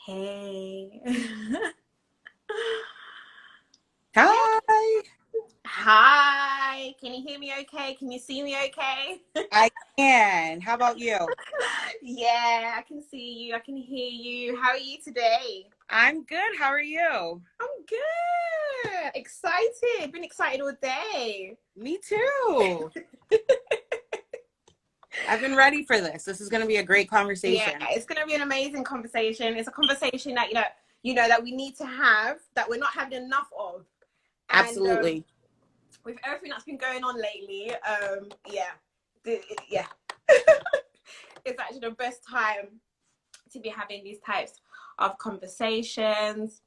Hey. Hi, Hi. Can you hear me okay? Can you see me okay? I can. How about you? Yeah, I can see you. I can hear you. How are you today? I'm good. How are you? I'm good. Excited. Been excited all day. Me too. I've been ready for this. This is going to be a great Yeah, conversation. it's gonna be an amazing conversation. It's a conversation that that we need to have, that we're not having enough of. And Absolutely. with everything that's been going on lately, yeah, it's actually the best time to be having these types of conversations.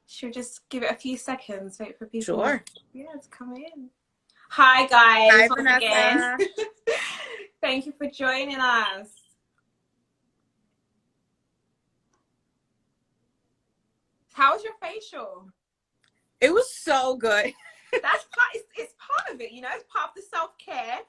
Should we just give it a few seconds, wait for people Sure. to come in. Hi guys, Hi, once again. Vanessa. Thank you for joining us. How was your facial? It was so good. That's part, it's part of it, it's part of the self-care.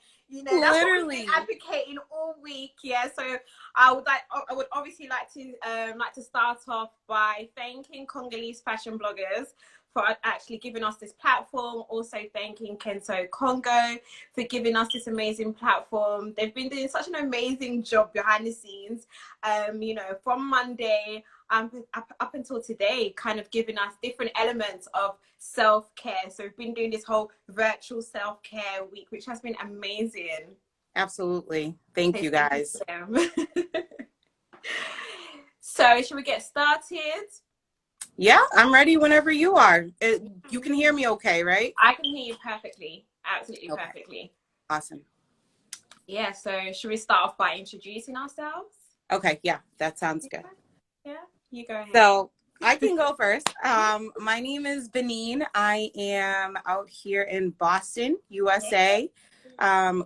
That's what we've been Literally. advocating all week. Yeah, so I would obviously like to start off by thanking Congolese fashion bloggers for actually giving us this platform. Also thanking Kento Congo for giving us this amazing platform. They've been doing such an amazing job behind the scenes. From Monday up until today, kind of giving us different elements of self-care. So we've been doing this whole virtual self-care week, which has been amazing. Absolutely. Thank So you thank you guys. to them. So should we get started? Yeah, I'm ready whenever you are. You can hear me okay, right? I can hear you perfectly. Absolutely Okay. perfectly. Awesome. Yeah, so should we start off by introducing ourselves? Okay. Yeah, that sounds Yeah, good. yeah, you go ahead. So I can go first. My name is Benin. I am out here in Boston, Yeah. USA.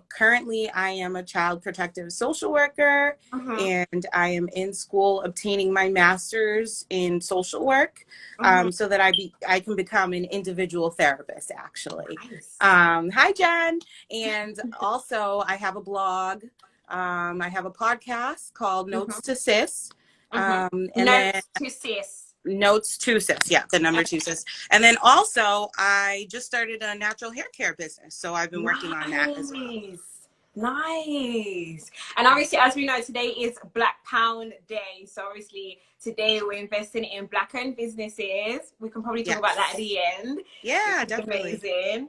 Currently, I am a child protective social worker, Uh-huh. and I am in school obtaining my master's in social work, Uh-huh. so that I can become an individual therapist. Actually, Nice. hi Jen, and also I have a blog. I have a podcast called Uh-huh. Notes to Sis. Uh-huh. And then Notes to sis. Notes to Sis. Yeah, the number two sis. And then also, I just started a natural hair care business. So I've been working on that as well. Nice. Nice. And obviously, as we know, today is Black Pound Day. So obviously, today we're investing in Black-owned businesses. We can probably talk about that at Yes. the end, which Yeah, is definitely. amazing.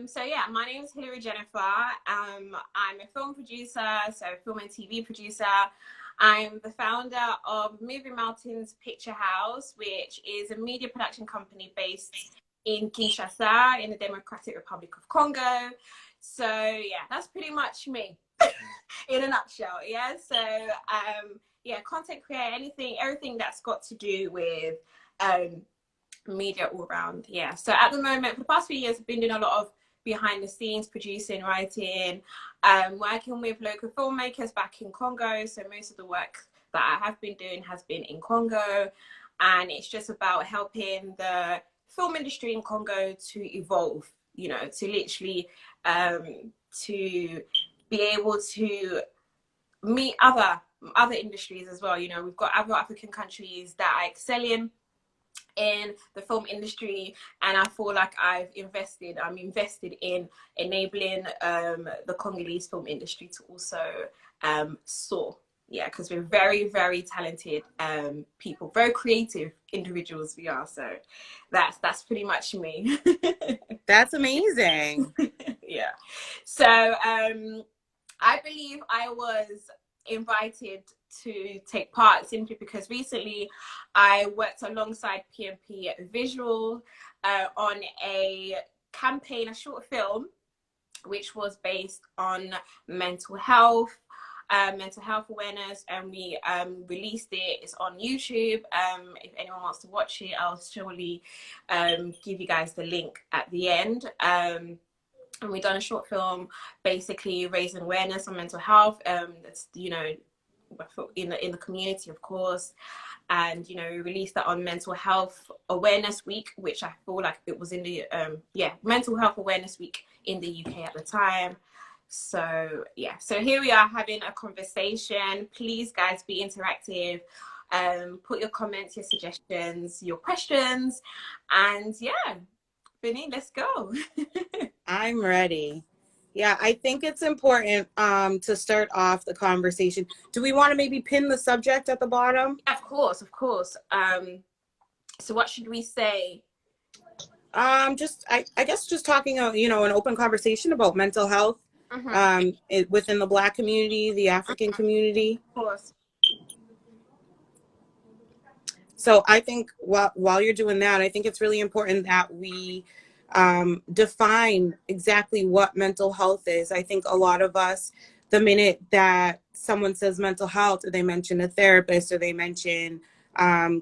So yeah, my name is Hilary Jennifer. I'm a film producer, so film and TV producer. I'm the founder of Movie Mountains Picture House, which is a media production company based in Kinshasa, in the Democratic Republic of Congo. So yeah, that's pretty much me in a nutshell. Yeah. So yeah, content creator, everything that's got to do with um, media all around. Yeah. So at the moment, for the past few years, I've been doing a lot of behind the scenes, producing, writing, working with local filmmakers back in Congo. So most of the work that I have been doing has been in Congo. And it's just about helping the film industry in Congo to evolve, to literally to be able to meet other industries as well. We've got other African countries that are excelling in the film industry, and I feel like I'm invested in enabling the Congolese film industry to also soar. Yeah, because we're very, very talented people, very creative individuals we are. So that's pretty much me. That's amazing. Yeah. So I believe I was invited to take part simply because recently I worked alongside PMP Visual on a campaign, a short film, which was based on mental health awareness, and we released it. It's on YouTube. If anyone wants to watch it, I'll surely give you guys the link at the end. And we've done a short film basically raising awareness on mental health. That's in the community, of course. And we released that on Mental Health Awareness Week, which I feel like it was in the Mental Health Awareness Week in the UK at the time. So yeah, so here we are having a conversation. Please, guys, be interactive. Put your comments, your suggestions, your questions, and yeah, Vinny, let's go. I'm ready. Yeah, I think it's important to start off the conversation. Do we want to maybe pin the subject at the bottom? Of course, of course. So what should we say? Just I guess just talking, an open conversation about mental health, Mm-hmm. within the Black community, the African community. Of course. So I think while you're doing that, I think it's really important that we define exactly what mental health is. I think a lot of us, the minute that someone says mental health, or they mention a therapist, or they mention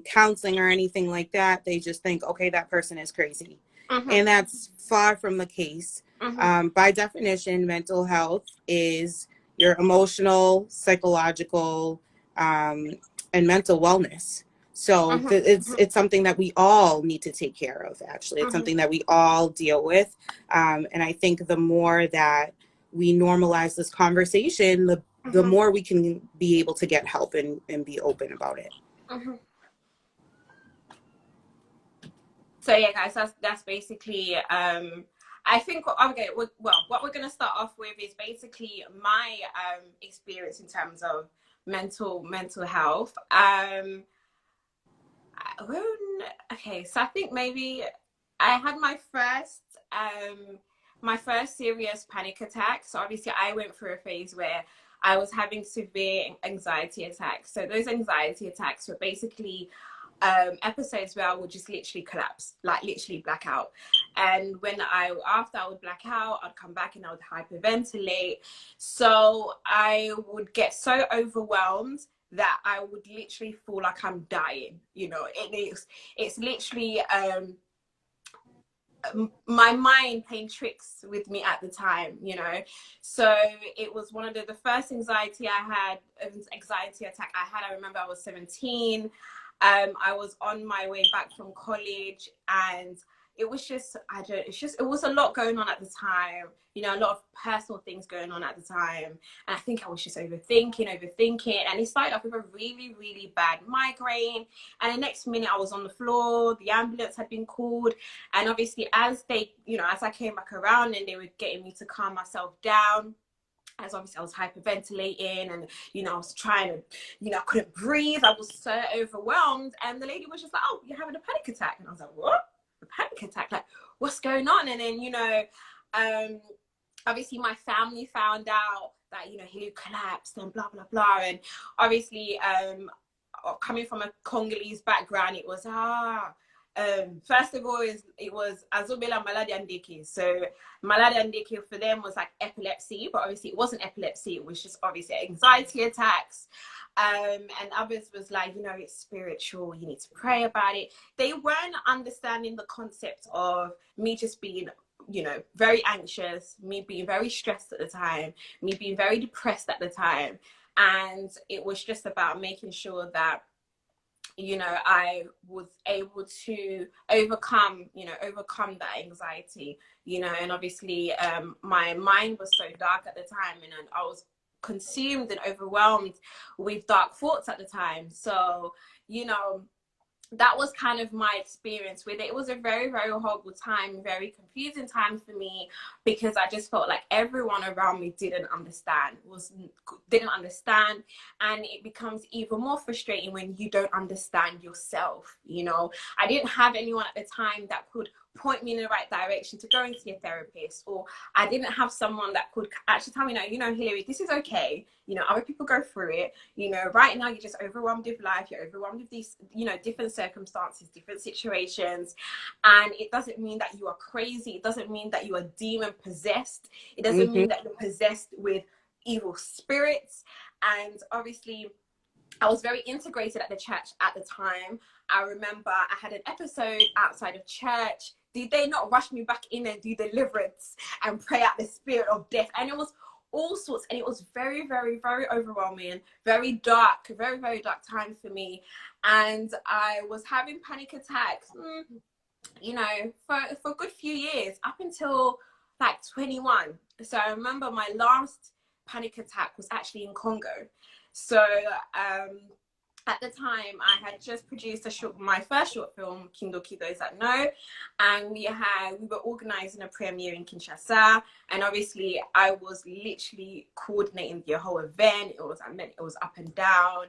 counseling or anything like that, they just think, okay, that person is crazy. Mm-hmm. And that's far from the case. Mm-hmm. By definition, mental health is your emotional, psychological, and mental wellness. So Mm-hmm. it's something that we all need to take care of. Actually, it's Mm-hmm. something that we all deal with, and I think the more that we normalize this conversation, the Mm-hmm. more we can be able to get help and be open about it. Mm-hmm. So yeah, guys, that's basically. I think okay. Well, what we're gonna start off with is basically my experience in terms of mental health. Okay, so I think maybe I had my first serious panic attack. So obviously I went through a phase where I was having severe anxiety attacks. So those anxiety attacks were basically episodes where I would just literally collapse, like literally black out. And after I would black out, I'd come back and I would hyperventilate. So I would get so overwhelmed that I would literally feel like I'm dying. It's literally my mind playing tricks with me at the time. So it was one of the first anxiety attack I had. I remember I was 17. I was on my way back from college, and it was just it was a lot going on at the time. A lot of personal things going on at the time, and I think I was just overthinking, and it started off with a really, really bad migraine. And the next minute, I was on the floor. The ambulance had been called, and obviously, as I came back around, and they were getting me to calm myself down, as obviously I was hyperventilating, and I was trying to, I couldn't breathe. I was so overwhelmed, and the lady was just like, "Oh, you're having a panic attack," and I was like, "What? A panic attack? Like, what's going on?" And then obviously my family found out that he collapsed and blah blah blah, and obviously coming from a Congolese background, it was first of all, it was Azobela Maladi Andeke. So Maladi Andeke for them was like epilepsy, but obviously it wasn't epilepsy. It was just obviously anxiety attacks. And others was like, it's spiritual. You need to pray about it. They weren't understanding the concept of me just being, very anxious, me being very stressed at the time, me being very depressed at the time. And it was just about making sure that I was able to overcome that anxiety, and obviously my mind was so dark at the time, and I was consumed and overwhelmed with dark thoughts at the time. So, that was kind of my experience with it. It was a very, very horrible time, very confusing time for me, because I just felt like everyone around me didn't understand, and it becomes even more frustrating when you don't understand yourself. I didn't have anyone at the time that could point me in the right direction to go and see a therapist, or I didn't have someone that could actually tell me, no, Hillary, this is okay. Other people go through it. Right now you're just overwhelmed with life. You're overwhelmed with these, different circumstances, different situations. And it doesn't mean that you are crazy. It doesn't mean that you are demon possessed. It doesn't mean that you're possessed with evil spirits. And obviously, I was very integrated at the church at the time. I remember I had an episode outside of church. Did they not rush me back in and do deliverance and pray out the spirit of death? And it was all sorts, and it was very, very, very overwhelming, very dark, very, very dark time for me. And I was having panic attacks, for a good few years, up until like 21. So I remember my last panic attack was actually in Congo. So at the time, I had just produced my first short film, Kindoki Those That Know, and we were organising a premiere in Kinshasa, and obviously I was literally coordinating the whole event. It was up and down.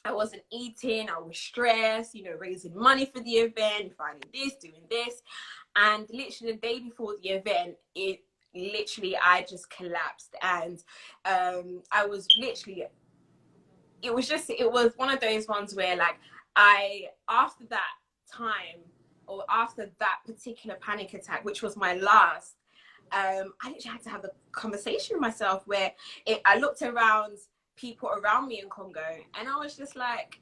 I wasn't eating. I was stressed. Raising money for the event, finding this, doing this, and literally the day before the event, I just collapsed, and I was literally, it was one of those ones where, like, after that time, or after that particular panic attack, which was my last, I literally had to have a conversation with myself where I looked around people around me in Congo, and I was just like,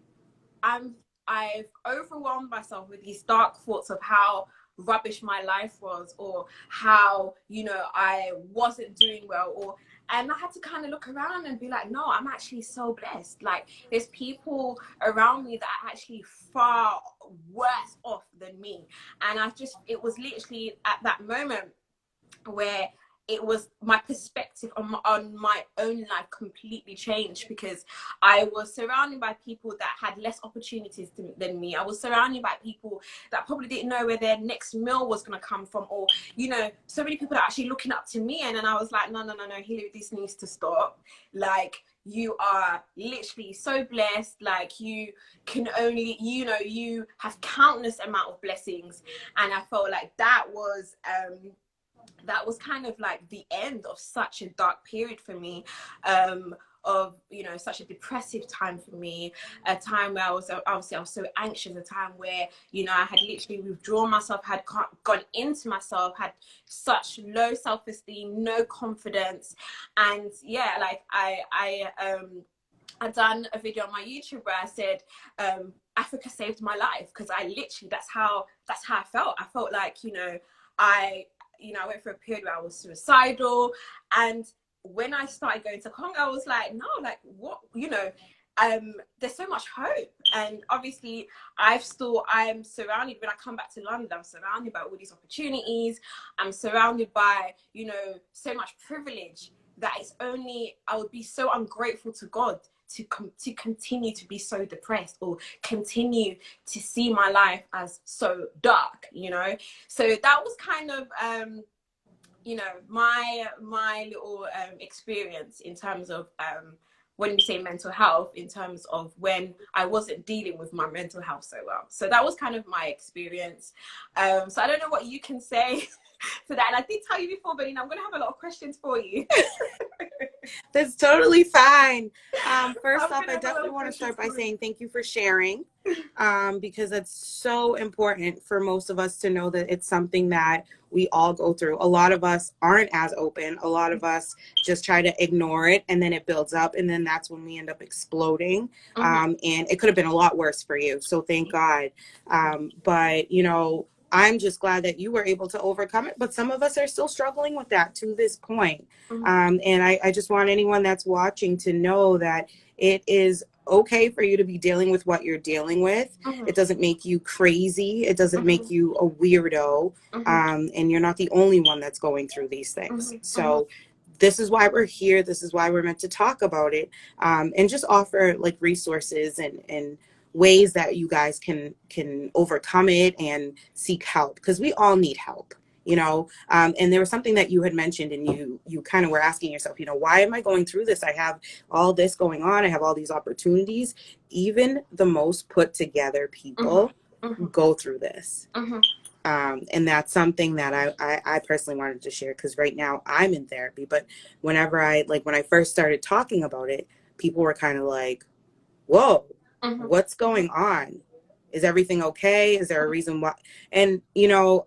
I've overwhelmed myself with these dark thoughts of how rubbish my life was, or how, I wasn't doing well, and I had to kind of look around and be like, no, I'm actually so blessed. Like, there's people around me that are actually far worse off than me. And it was literally at that moment where it was my perspective on my own life completely changed, because I was surrounded by people that had less opportunities than me. I was surrounded by people that probably didn't know where their next meal was going to come from, or so many people that are actually looking up to me. And then I was like, no, Hilary, this needs to stop. Like, you are literally so blessed. Like, you can only, you have countless amount of blessings. And I felt like that was kind of like the end of such a dark period for me, of such a depressive time for me, a time where I was so anxious, a time where I had literally withdrawn myself, had gone into myself, had such low self-esteem, no confidence. And yeah, like I done a video on my YouTube where I said, Africa saved my life, because I literally, that's how I felt. I felt like, I went through a period where I was suicidal. And when I started going to Congo, I was like, no, like, what, there's so much hope. And obviously I'm surrounded, when I come back to London, I'm surrounded by all these opportunities. I'm surrounded by, so much privilege, that I would be so ungrateful to God to continue to be so depressed, or continue to see my life as so dark. So that was kind of my little experience in terms of when you say mental health, in terms of when I wasn't dealing with my mental health so well. So that was kind of my experience. So I don't know what you can say to that. And I did tell you before, but I'm going to have a lot of questions for you. That's totally fine. First off, I definitely want to start by saying thank you for sharing, because it's so important for most of us to know that it's something that we all go through. A lot of us aren't as open. A lot of us just try to ignore it, and then it builds up, and then that's when we end up exploding. And it could have been a lot worse for you. So thank God. But, I'm just glad that you were able to overcome it. But some of us are still struggling with that to this point. And I just want anyone that's watching to know that it is okay for you to be dealing with what you're dealing with. It doesn't make you crazy. It doesn't make you a weirdo. And you're not the only one that's going through these things. So this is why we're here. This is why we're meant to talk about it, and just offer like resources and ways that you guys can overcome it and seek help, because we all need help. And there was something that you had mentioned, and you kind of were asking yourself, why am I going through this? I have all this going on. I have all these opportunities. Even the most put together people go through this. And that's something that I personally wanted to share, because right now I'm in therapy. But when I first started talking about it, people were kind of like, whoa, what's going on? Is everything okay? Is there a reason why? And,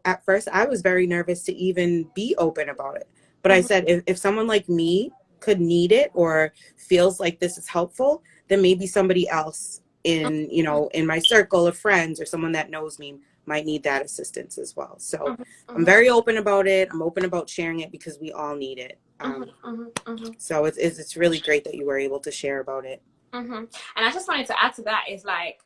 at first I was very nervous to even be open about it. But I said, if someone like me could need it, or feels like this is helpful, then maybe somebody else in my circle of friends, or someone that knows me, might need that assistance as well. So I'm very open about it. I'm open about sharing it, because we all need it. So it's really great that you were able to share about it. And I just wanted to add to that, is like,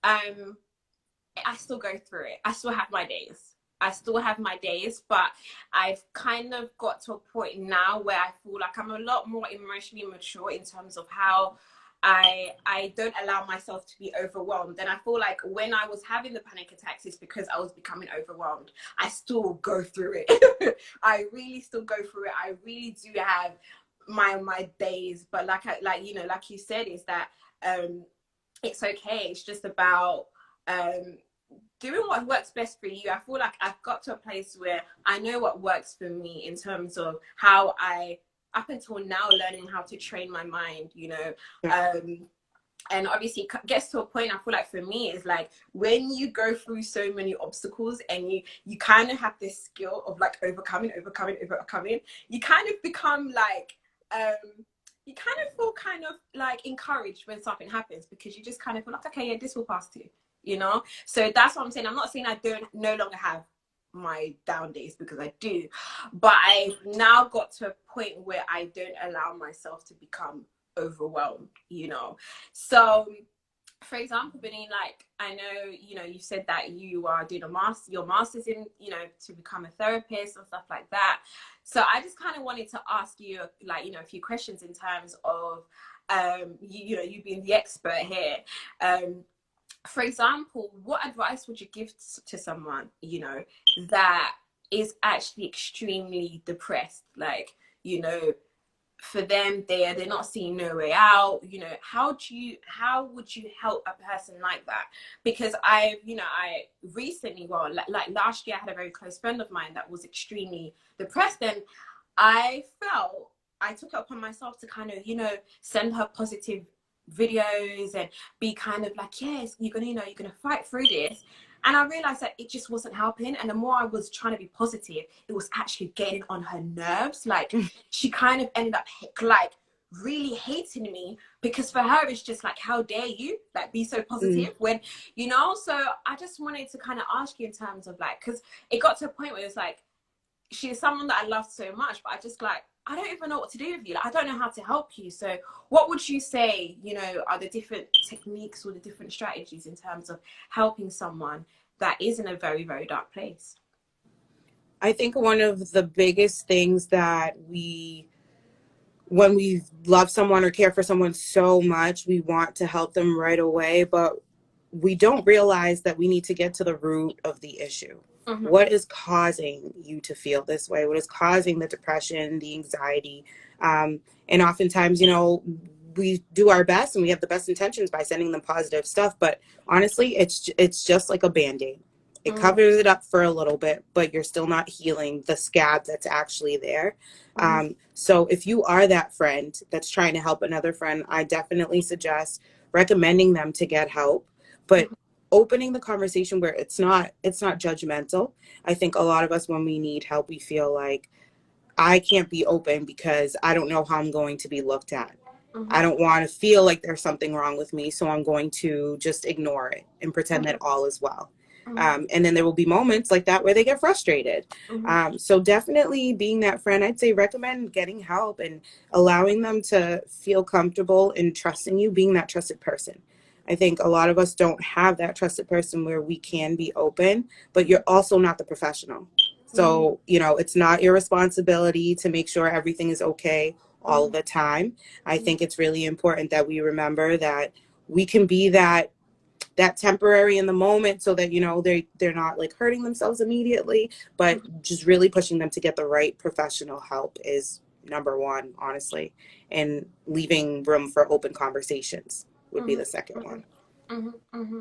I still go through it. I still have my days. I still have my days, but I've kind of got to a point now where I feel like I'm a lot more emotionally mature in terms of how I don't allow myself to be overwhelmed. And I feel like when I was having the panic attacks, it's because I was becoming overwhelmed. I still go through it. I really still go through it. I really do have my days, but like you know, like you said, is that it's okay. It's just about um doing what works best for you. I feel like I've got to a place where I know what works for me in terms of how I, up until now, learning how to train my mind, you know. And obviously it gets to a point, I feel like for me is like when you go through so many obstacles and you kind of have this skill of like overcoming, you kind of become like you kind of feel kind of like encouraged when something happens, because you just kind of feel like, okay, yeah, this will pass too, you know. So that's what I'm saying. I'm not saying I don't no longer have my down days, because I do, but I've now got to a point where I don't allow myself to become overwhelmed, you know. So for example, Benin, like I know, you know, you said that you are doing your master's in, you know, to become a therapist and stuff like that. So I just kind of wanted to ask you, like, you know, a few questions in terms of, you know, you being the expert here. Um, for example, what advice would you give to someone, you know, that is actually extremely depressed, like, you know, for them they're not seeing no way out, you know, how would you help a person like that? Because I, you know, I recently, well, like last year I had a very close friend of mine that was extremely depressed, and I took it upon myself to kind of, you know, send her positive videos and be kind of like, yes, you're gonna, you know, you're gonna fight through this. And I realized that it just wasn't helping. And the more I was trying to be positive, it was actually getting on her nerves. Like she kind of ended up like really hating me, because for her it's just like, how dare you like be so Mm. positive when, you know. So I just wanted to kind of ask you in terms of like, because it got to a point where it's like, she's someone that I love so much, but I just like, I don't even know what to do with you. Like, I don't know how to help you. So what would you say, you know, are the different techniques or the different strategies in terms of helping someone that is in a very, very dark place? I think one of the biggest things that when we love someone or care for someone so much, we want to help them right away, but we don't realize that we need to get to the root of the issue. Mm-hmm. What is causing you to feel this way? What is causing the depression, the anxiety? And oftentimes, you know, we do our best and we have the best intentions by sending them positive stuff, but honestly, it's just like a band-aid. It Mm-hmm. covers it up for a little bit, but you're still not healing the scab that's actually there. Mm-hmm. So if you are that friend that's trying to help another friend, I definitely suggest recommending them to get help, but opening the conversation where it's not judgmental. I think a lot of us, when we need help, we feel like I can't be open because I don't know how I'm going to be looked at. Mm-hmm. I don't want to feel like there's something wrong with me, so I'm going to just ignore it and pretend that Mm-hmm. all is well. Mm-hmm. And then there will be moments like that where they get frustrated. Mm-hmm. So definitely being that friend, I'd say recommend getting help and allowing them to feel comfortable and trusting you, being that trusted person. I think a lot of us don't have that trusted person where we can be open, but you're also not the professional. Mm-hmm. So, you know, it's not your responsibility to make sure everything is okay all Mm-hmm. the time. I think it's really important that we remember that we can be that temporary in the moment, so that, you know, they're not like hurting themselves immediately, but just really pushing them to get the right professional help is number one, honestly, and leaving room for open conversations would be Mm-hmm. the second Mm-hmm. one. Mm-hmm. Mm-hmm.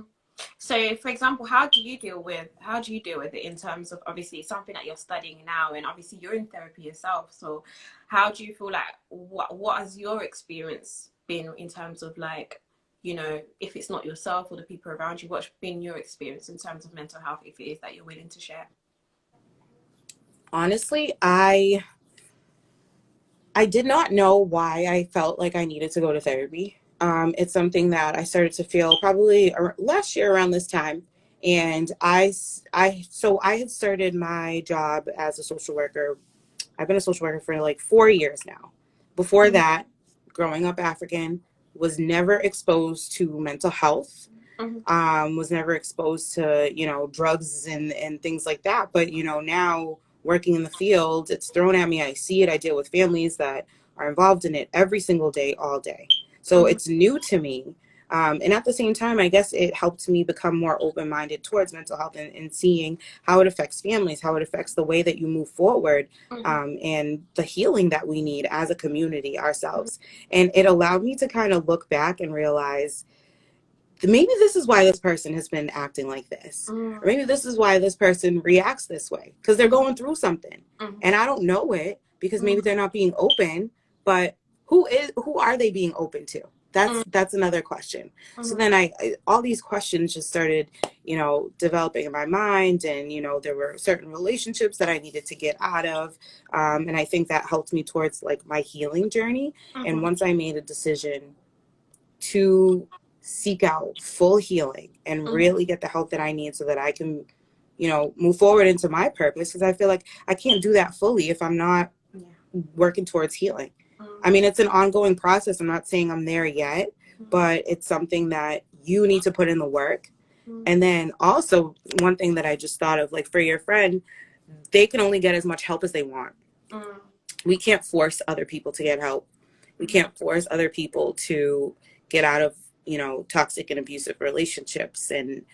So, for example, how do you deal with it in terms of obviously it's something that you're studying now, and obviously you're in therapy yourself. So, how do you feel like what has your experience been in terms of like, you know, if it's not yourself or the people around you, what's been your experience in terms of mental health, if it is that you're willing to share? Honestly, I did not know why I felt like I needed to go to therapy. It's something that I started to feel probably last year around this time. And so I had started my job as a social worker. I've been a social worker for like 4 years now. Before Mm-hmm. that, growing up African, was never exposed to mental health. Mhm. Was never exposed to, you know, drugs and things like that. But, you know, now working in the field, it's thrown at me. I see it. I deal with families that are involved in it every single day, all day. So Mhm. it's new to me. And at the same time, I guess it helped me become more open minded towards mental health and seeing how it affects families, how it affects the way that you move forward, Mhm. and the healing that we need as a community ourselves. And it allowed me to kind of look back and realize maybe this is why this person has been acting like this, or Mhm. maybe this is why this person reacts this way, because they're going through something Mhm. and I don't know it because maybe Mhm. they're not being open. But who are they being open to? That's another question. So Mhm. then I all these questions just started, you know, developing in my mind. And you know, there were certain relationships that I needed to get out of, and I think that helped me towards like my healing journey. And Mhm. once I made a decision to seek out full healing and Mhm. really get the help that I need so that I can, you know, move forward into my purpose. Because I feel like I can't do that fully if I'm not Yeah. working towards healing. Mhm. I mean, it's an ongoing process. I'm not saying I'm there yet, Mhm. but it's something that you need to put in the work. Mhm. And then also, one thing that I just thought of, like for your friend, they can only get as much help as they want. Mhm. We can't force other people to get help. We Mhm. can't force other people to get out of, you know, toxic and abusive relationships and,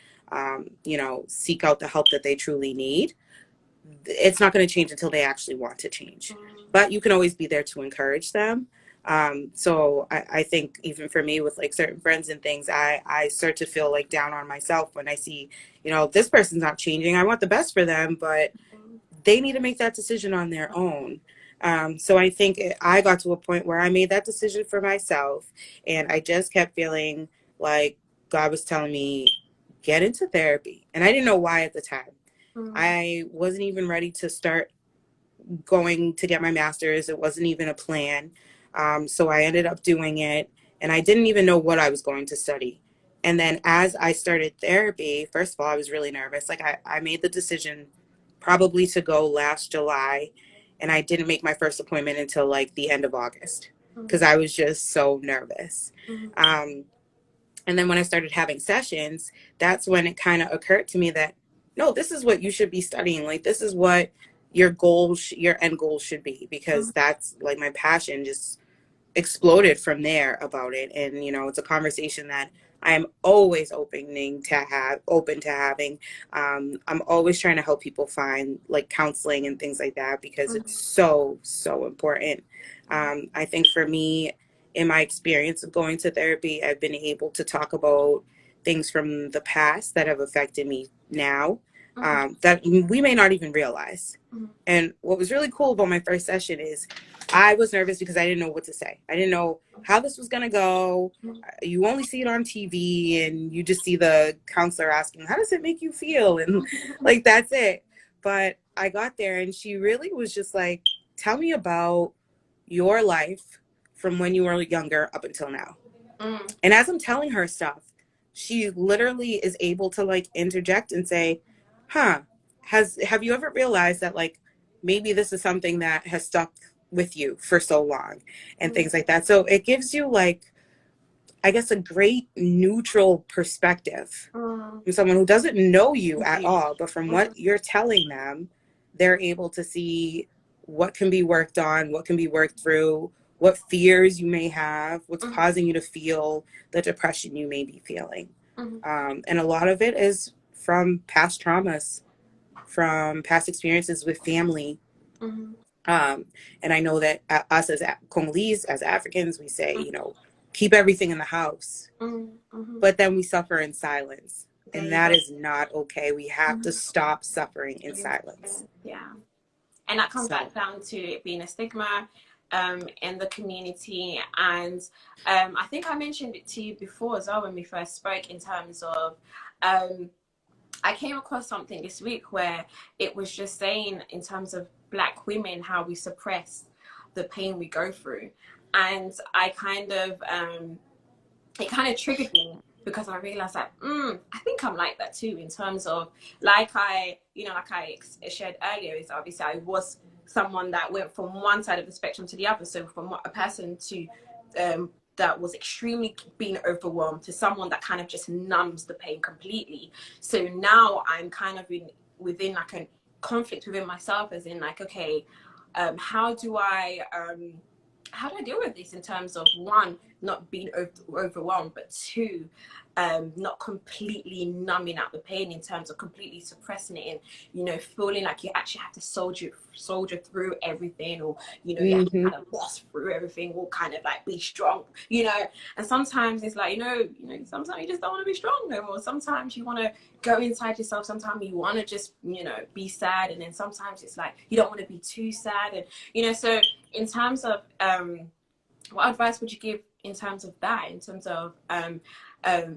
you know, seek out the help that they truly need. It's not going to change until they actually want to change. Mhm. But you can always be there to encourage them. So I think even for me with like certain friends and things, I start to feel like down on myself when I see, you know, this person's not changing. I want the best for them, but they need to make that decision on their own. So I think I got to a point where I made that decision for myself, and I just kept feeling like God was telling me, get into therapy. And I didn't know why at the time. Mhm. I wasn't even ready to start going to get my master's. It wasn't even a plan. So I ended up doing it, and I didn't even know what I was going to study. And then as I started therapy, first of all, I was really nervous. Like I made the decision probably to go last July, and I didn't make my first appointment until like the end of August because Mhm. I was just so nervous. Mhm. Um, and then when I started having sessions, that's when it kind of occurred to me that no, this is what you should be studying. Like this is what your goals, your end goal should be, because Mhm. that's like my passion just exploded from there about it. And you know, it's a conversation that I am always open to having. I'm always trying to help people find like counseling and things like that because it's Mhm. so important. Mhm. I think for me, in my experience of going to therapy, I've been able to talk about things from the past that have affected me now, Mhm. that we may not even realize. Mhm. And what was really cool about my first session is I was nervous because I didn't know what to say. I didn't know how this was going to go. Mhm. You only see it on TV and you just see the counselor asking, how does it make you feel? And like, that's it. But I got there and she really was just like, tell me about your life from when you were younger up until now. Mhm. And as I'm telling her stuff, she literally is able to like interject and say, huh, have you ever realized that like maybe this is something that has stuck with you for so long and Mhm. things like that. So it gives you like, I guess, a great neutral perspective Mhm. from someone who doesn't know you at Yeah. all, but from Mhm. what you're telling them, they're able to see what can be worked on, what can be worked through, what fears you may have, what's Mhm. causing you to feel the depression you may be feeling. Mhm. And a lot of it is from past traumas, from past experiences with family. Mhm. Um, and I know that us as Congolese, as Africans, we say, Mhm. you know, keep everything in the house, Mhm. Mhm. but then we suffer in silence. There And you that go. is not okay. We have to Mhm. stop suffering in silence. Yeah. And that comes So, back down to it being a stigma in the community. And I think I mentioned it to you before as well when we first spoke in terms of um, I came across something this week where it was just saying in terms of black women how we suppress the pain we go through. And I kind of it kind of triggered me because I realized that I think I'm like that too in terms of like like I shared earlier is obviously I was someone that went from one side of the spectrum to the other, so from a person to that was extremely being overwhelmed to someone that kind of just numbs the pain completely. So now I'm kind of within like a conflict within myself, as in like, okay, how do I deal with this in terms of, one, not being overwhelmed, but two, not completely numbing out the pain in terms of completely suppressing it and, you know, feeling like you actually have to soldier through everything, or, you know, you have to Mm-hmm. kind of boss through everything, or kind of like be strong, you know. And sometimes it's like, sometimes you just don't want to be strong no more. Sometimes you want to go inside yourself. Sometimes you want to just, you know, be sad. And then sometimes it's like you don't want to be too sad. And, you know, so in terms of what advice would you give in terms of that, in terms of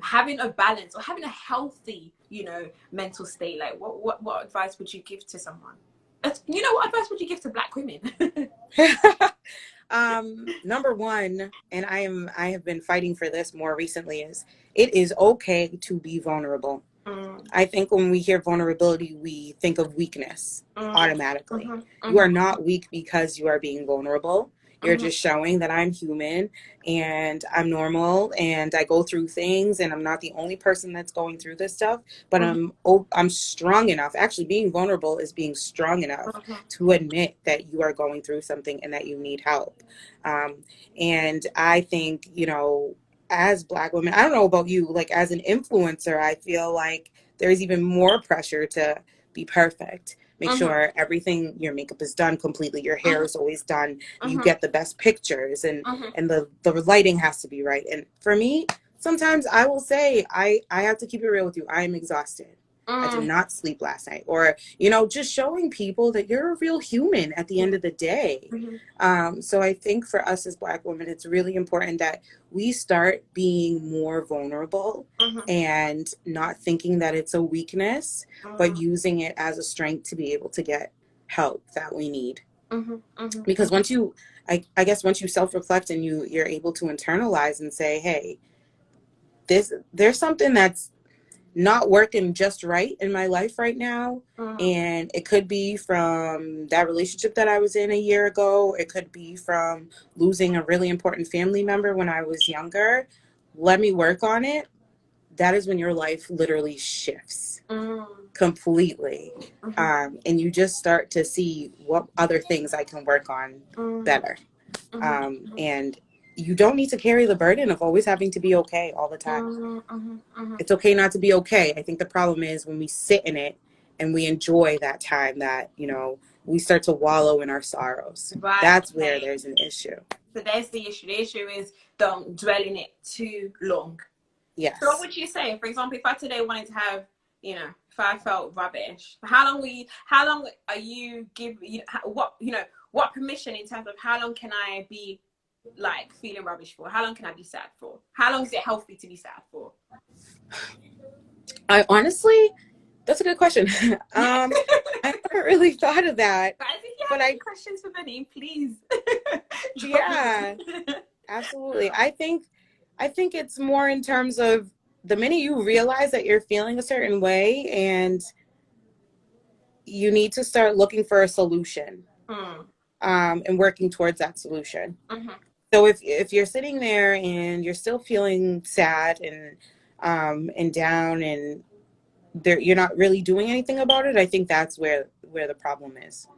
having a balance or having a healthy, you know, mental state? Like what advice would you give to someone? You know, what advice would you give to Black women? Number one, and I have been fighting for this more recently, is it is okay to be vulnerable. I think when we hear vulnerability, we think of weakness automatically. You are not weak because you are being vulnerable. You're just showing that I'm human and I'm normal and I go through things and I'm not the only person that's going through this stuff, but I'm strong enough. Actually, being vulnerable is being strong enough to admit that you are going through something and that you need help. Um, and I think, you know, as Black women, I don't know about you, like as an influencer, I feel like there's even more pressure to be perfect. Make sure everything, your makeup is done completely, your hair is always done, you get the best pictures, and the lighting has to be right. And for me, sometimes I will say I have to keep it real with you. I am exhausted. I did not sleep last night. Or, you know, just showing people that you're a real human at the end of the day. So I think for us as Black women, it's really important that we start being more vulnerable and not thinking that it's a weakness, but using it as a strength to be able to get help that we need. Because once you, I guess once you self-reflect and you're able to internalize and say, hey, there's something that's not working just right in my life right now. And it could be from that relationship that I was in a year ago. It could be from losing a really important family member when I was younger. Let me work on it. That is when your life literally shifts completely. And you just start to see what other things I can work on better. And you don't need to carry the burden of always having to be okay all the time. It's okay not to be okay. I think the problem is when we sit in it and we enjoy that time that, you know, we start to wallow in our sorrows. Right. That's where there's an issue. So there's the issue. The issue is don't dwell in it too long. Yes. So what would you say? For example, if I today wanted to have, you know, if I felt rubbish, how long are you what permission in terms of how long can I be like feeling rubbish for? How long can I be sad for? How long is it healthy to be sad for? I honestly, that's a good question. I haven't really thought of that. But if you have any questions for Benny, please. Yeah, absolutely. I think it's more in terms of the minute you realize that you're feeling a certain way and you need to start looking for a solution and working towards that solution. So if you're sitting there and you're still feeling sad and down and you're not really doing anything about it, I think that's where the problem is.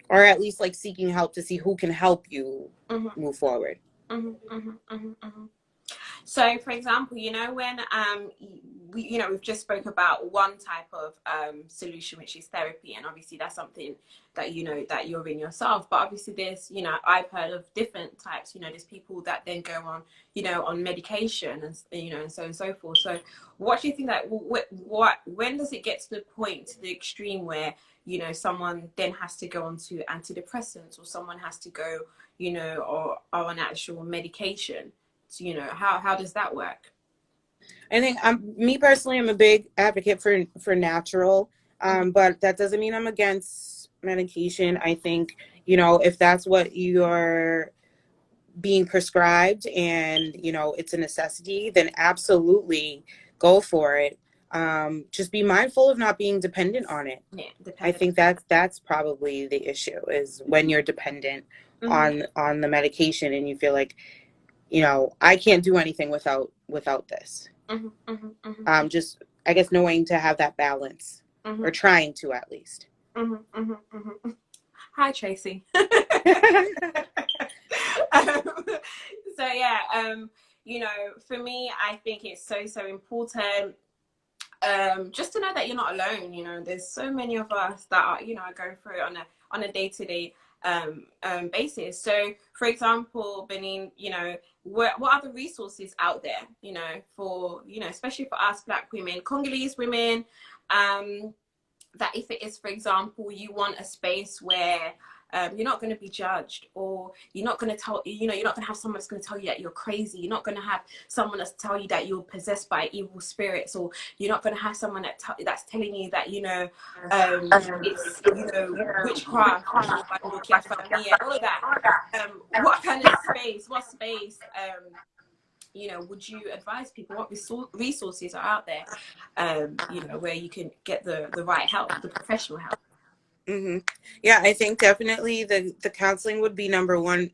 Or at least like seeking help to see who can help you move forward. So, for example, you know, when we've just spoke about one type of solution, which is therapy, and obviously that's something that you know that you're in yourself. But obviously, there's, you know, I've heard of different types. You know, there's people that then go on, you know, on medication and, you know, and so on and so forth. So, what do you think that when does it get to the point, to the extreme where, you know, someone then has to go on to antidepressants, or someone has to go, you know, or on actual medication? So, you know, how does that work? I think me personally, I'm a big advocate for natural, but that doesn't mean I'm against medication. I think, you know, if that's what you're being prescribed and, you know, it's a necessity, then absolutely go for it. Just be mindful of not being dependent on it. Yeah, I think that's probably the issue, is when you're dependent on the medication and you feel like you know, I can't do anything without this. Mhm, mhm, mhm, Just I guess knowing to have that balance, or mhm, trying to at least. mhm, mhm, mhm. Hi, Tracy. um, so yeah, you know, for me, I think it's so important, just to know that you're not alone. You know, there's so many of us that are, you know, are going through it on a day-to-day basis. So for example, Benin, you know, what other resources out there, you know, for, you know, especially for us Black women, Congolese women, um that if it is, for example, you want a space where you're not going to be judged, or you're not going to tell, you know, you're not going to have someone that's going to tell you that you're crazy. You're not going to have someone that's tell you that you're possessed by evil spirits, or you're not going to have someone that's telling you that, you know, it's, you know, witchcraft or family and all of that. What kind of space? What space? You know, would you advise people? What resources are out there, you know, where you can get the right help, the professional help? Hmm. Yeah, I think definitely the counseling would be number one,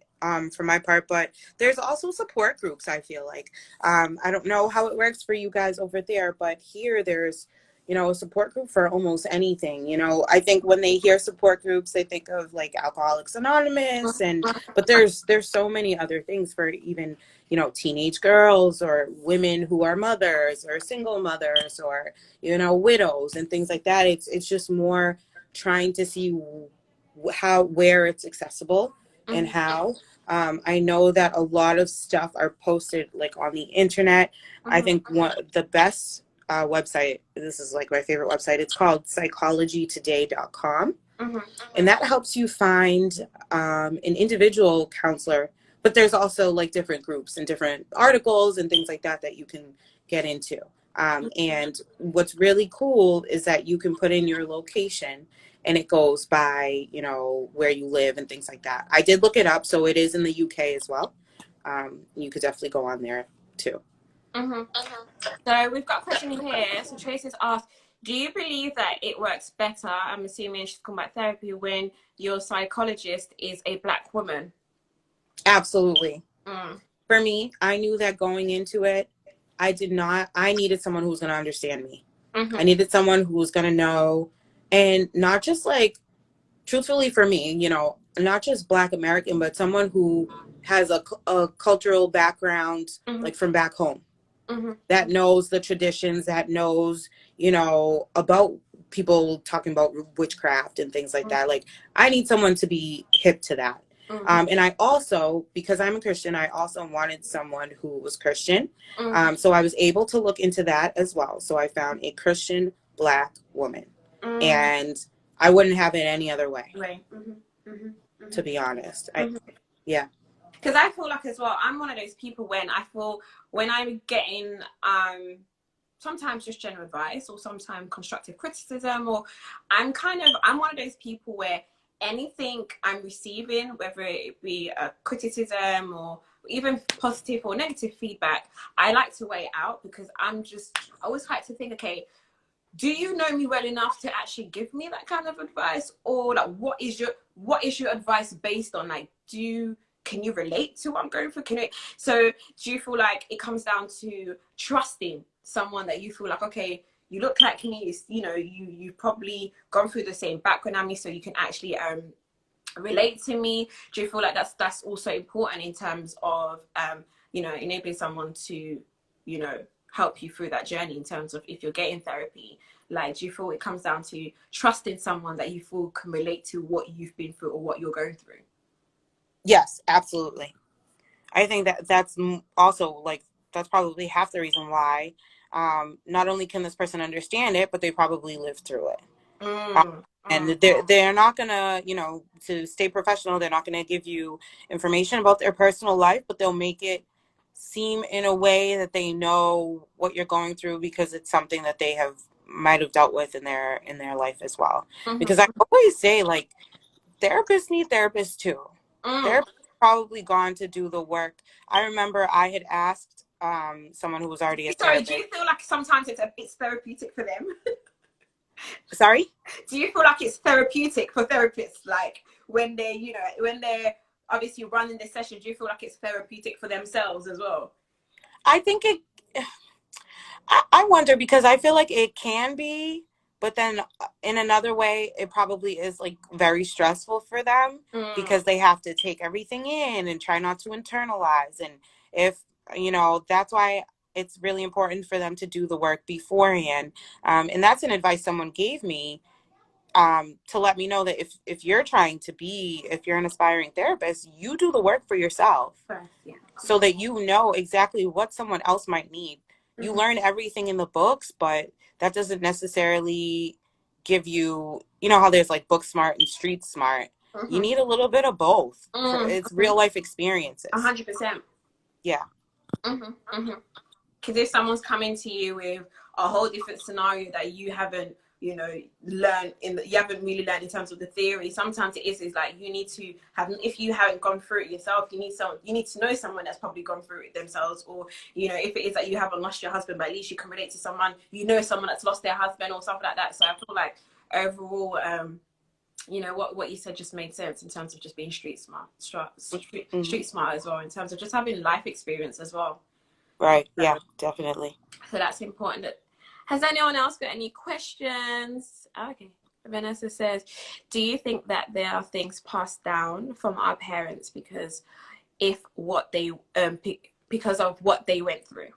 for my part, but there's also support groups. I feel like, I don't know how it works for you guys over there, but here there's, you know, a support group for almost anything. You know, I think when they hear support groups, they think of like Alcoholics Anonymous, and but there's so many other things for even, you know, teenage girls or women who are mothers or single mothers, or, you know, widows and things like that. It's just more trying to see how, where it's accessible and Mm-hmm. how. I know that a lot of stuff are posted like on the internet. I Mm-hmm. think one the best website, this is like my favorite website, it's called psychologytoday.com, Mm-hmm. and that helps you find an individual counselor, but there's also like different groups and different articles and things like that that you can get into. And what's really cool is that you can put in your location, and it goes by, you know, where you live and things like that. I did look it up, so it is in the UK as well. You could definitely go on there too. Mm-hmm. So we've got a question here. So Tracy's asked, do you believe that it works better, I'm assuming she's talking about therapy, when your psychologist is a Black woman? Absolutely. Mm. For me, I knew that going into it, I needed someone who was going to understand me. I Mm-hmm. needed someone who was going to know, and not just like, truthfully for me, you know, not just Black American, but someone who has a cultural background, Mm-hmm. like from back home, Mm-hmm. that knows the traditions, that knows, you know, about people talking about witchcraft and things like that. Like, I need someone to be hip to that. Mm-hmm. And I also, because I'm a Christian, I also wanted someone who was Christian. Mm-hmm. So I was able to look into that as well. So I found a Christian Black woman, Mm-hmm. and I wouldn't have it any other way, Right. Mm-hmm. Mm-hmm. to be honest. Mm-hmm. Yeah. Because I feel like as well, I'm one of those people when I feel when I'm getting sometimes just general advice or sometimes constructive criticism, or I'm one of those people where anything I'm receiving, whether it be a criticism or even positive or negative feedback, I like to weigh it out, because I always like to think, okay, do you know me well enough to actually give me that kind of advice, or like what is your advice based on? Like, can you relate to what I'm going through? So do you feel like it comes down to trusting someone that you feel like, okay, you look like me, you know, you've probably gone through the same background as me, so you can actually relate to me? Do you feel like that's also important in terms of you know, enabling someone to, you know, help you through that journey, in terms of if you're getting therapy? Like, do you feel it comes down to trusting someone that you feel can relate to what you've been through or what you're going through? Yes, absolutely. I think that that's also like, that's probably half the reason why. Not only can this person understand it, but they probably lived through it. Um, Mm, and mm, they're not gonna, you know, to stay professional, they're not gonna give you information about their personal life, but they'll make it seem in a way that they know what you're going through, because it's something that they have might have dealt with in their life as well. mm-hmm, Because I always say, like, therapists need therapists too. mm. Therapists probably gone to do the work. I remember I had asked someone who was already a Sorry, do therapist. you feel like sometimes it's therapeutic for them? Sorry? Do you feel like it's therapeutic for therapists, like when they, you know, when they're obviously running this session, do you feel like it's therapeutic for themselves as well? I think it, I wonder because I feel like it can be, but then in another way, it probably is like very stressful for them Mm, because they have to take everything in and try not to internalize. And if, that's why it's really important for them to do the work beforehand. And that's an advice someone gave me, to let me know that if you're trying to be, if you're an aspiring therapist, you do the work for yourself first, yeah. so that you know exactly what someone else might need. You Mm-hmm. learn everything in the books, but that doesn't necessarily give you, how there's like book smart and street smart. You Mm-hmm. need a little bit of both. It's Mm-hmm. real life experiences. 100%. Yeah. Mm-hmm. Mm-hmm. Because if someone's coming to you with a whole different scenario that you haven't, learned you haven't really learned in terms of the theory, sometimes it is like you need to have, if you haven't gone through it yourself, you need to know someone that's probably gone through it themselves, or if it is that you haven't lost your husband, but at least you can relate to someone, someone that's lost their husband or something like that. So I feel like overall, what you said just made sense in terms of just being Hmm. street smart as well, in terms of just having life experience as well. Right. So, Yeah, definitely. so that's important. Has anyone else got any questions? Okay. Vanessa says, do you think that there are things passed down from our parents because of what they went through?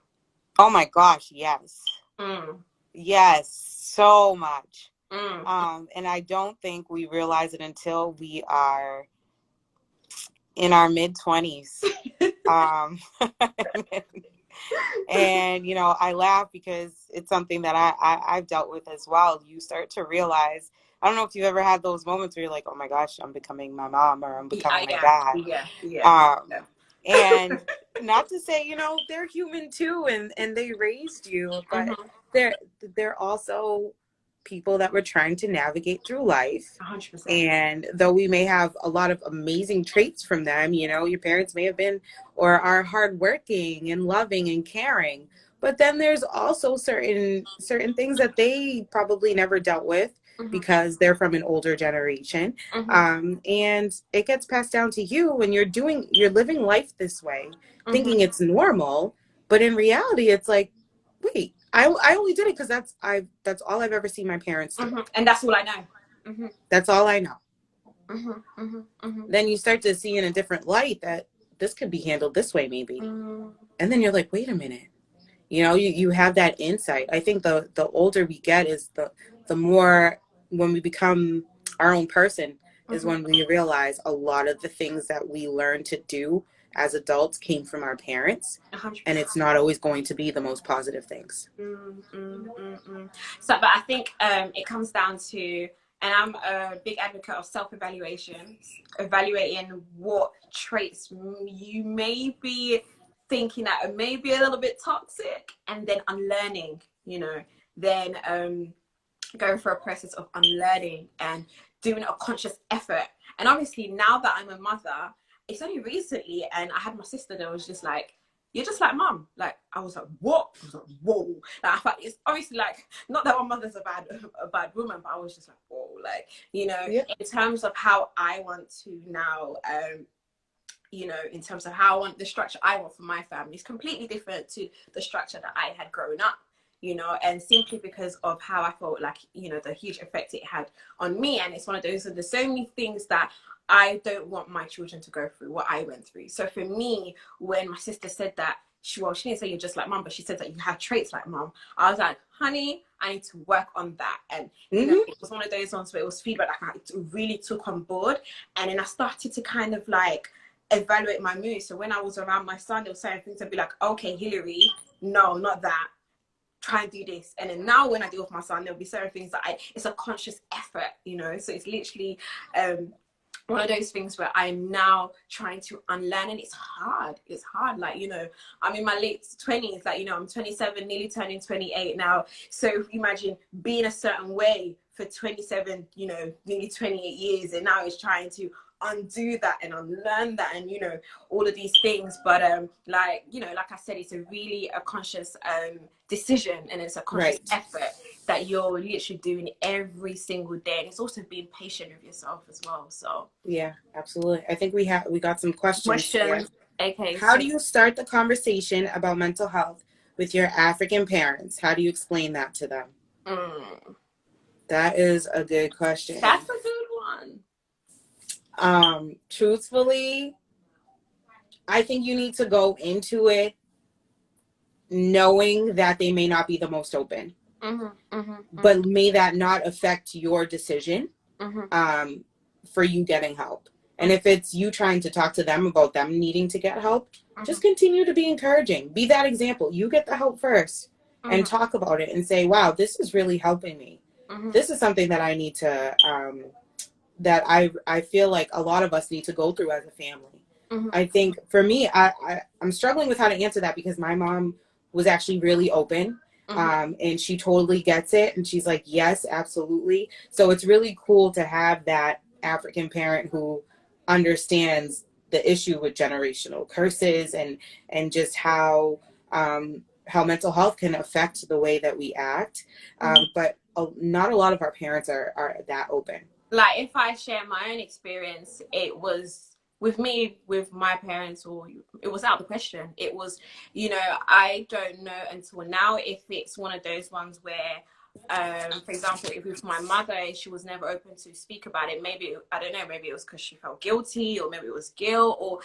Oh my gosh. Yes. Mm, Yes. So much. mm, And I don't think we realize it until we are in our mid-20s. Um, and I laugh because it's something that I've dealt with as well. You start to realize, I don't know if you've ever had those moments where you're like, oh my gosh, I'm becoming my mom or I'm becoming my yeah, dad. yeah, yeah, Um, yeah. and not to say, they're human too, and they raised you, but Mm-hmm. they're also people that were trying to navigate through life. 100%. And though we may have a lot of amazing traits from them, your parents may have been or are hardworking and loving and caring, but then there's also certain things that they probably never dealt with Mm-hmm. because they're from an older generation. Mm-hmm. And it gets passed down to you when you're living life this way, Mm-hmm. thinking it's normal, but in reality, it's like, wait, I only did it because that's all I've ever seen my parents do. Mm-hmm. And that's all I know. Mm-hmm. That's all I know. Mm-hmm. Mm-hmm. Mm-hmm. Then you start to see in a different light that this could be handled this way, maybe. Mm-hmm. And then you're like, wait a minute. You have that insight. I think the older we get is the more, when we become our own person, is Mm-hmm. when we realize a lot of the things that we learn to do as adults came from our parents, and 100%. it's not always going to be the most positive things. Mm, mm, mm, mm. So, but I think it comes down to, and I'm a big advocate of self-evaluation, evaluating what traits you may be thinking that are maybe a little bit toxic, and then unlearning, then going through a process of unlearning and doing a conscious effort. And obviously, now that I'm a mother, it's only recently, and I had my sister that was just like, you're just like mom. Like, I was like, what? I was like, whoa. Like, I thought it's obviously like, not that my mother's a bad woman, but I was just like, whoa. Like, Yeah. in terms of how I want to now, in terms of how I want the structure I want for my family is completely different to the structure that I had grown up, and simply because of how I felt like, the huge effect it had on me. And it's one of those, there's so many things that I don't want my children to go through what I went through. So for me, when my sister said that, she didn't say you're just like mom, but she said that you have traits like mom. I was like, honey, I need to work on that. And, Mm-hmm. it was one of those ones where it was feedback that I really took on board. And then I started to kind of like evaluate my mood. So when I was around my son, there were certain things I'd be like, okay, Hillary, no, not that. Try and do this. And then now when I deal with my son, there'll be certain things that it's a conscious effort, So it's literally one of those things where I'm now trying to unlearn, and it's hard. Like, I'm in my late 20s, like, I'm 27, nearly turning 28 now. So imagine being a certain way for 27, nearly 28 years, and now it's trying to undo that and unlearn that, and all of these things. But like like I said, it's a really a conscious decision, and it's a conscious Right. effort that you're literally doing every single day. And it's also being patient with yourself as well. So Yeah, absolutely. I think we got some questions here. questions. Okay, How so do you start the conversation about mental health with your African parents? How do you explain that to them? mm, That is a good that's question. a good one. Truthfully, I think you need to go into it knowing that they may not be the most open, but may that not affect your decision um, for you getting help. And if it's you trying to talk to them about them needing to get help, just continue to be encouraging. Be that example. You get the help first and talk about it and say, wow, this is really helping me. This is something that I need to, that I feel like a lot of us need to go through as a family. I think for me, I'm struggling with how to answer that because my mom was actually really open. And she totally gets it. And she's like, yes, absolutely. So it's really cool to have that African parent who understands the issue with generational curses and just how mental health can affect the way that we act. But not a lot of our parents are that open. Like, if I share my own experience, it was with me, with my parents, or it was out of the question. It was, I don't know until now if it's one of those ones where, for example, if with my mother, she was never open to speak about it. Maybe, I don't know, maybe it was because she felt guilty, or maybe it was guilt, or,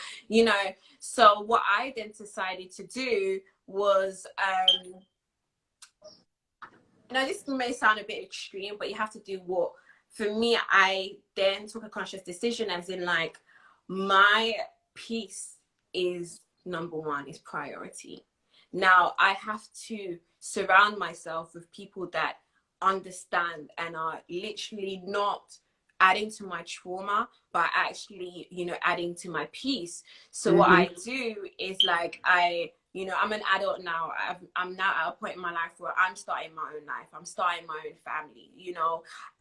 so what I then decided to do was, this may sound a bit extreme, but you have to do what, for me, I then took a conscious decision, as in, like, my peace is number one, is priority. Now I have to surround myself with people that understand and are literally not adding to my trauma, but actually, adding to my peace. So what Mm-hmm. I do is, like, I'm an adult now. I'm now at a point in my life where I'm starting my own life. I'm starting my own family,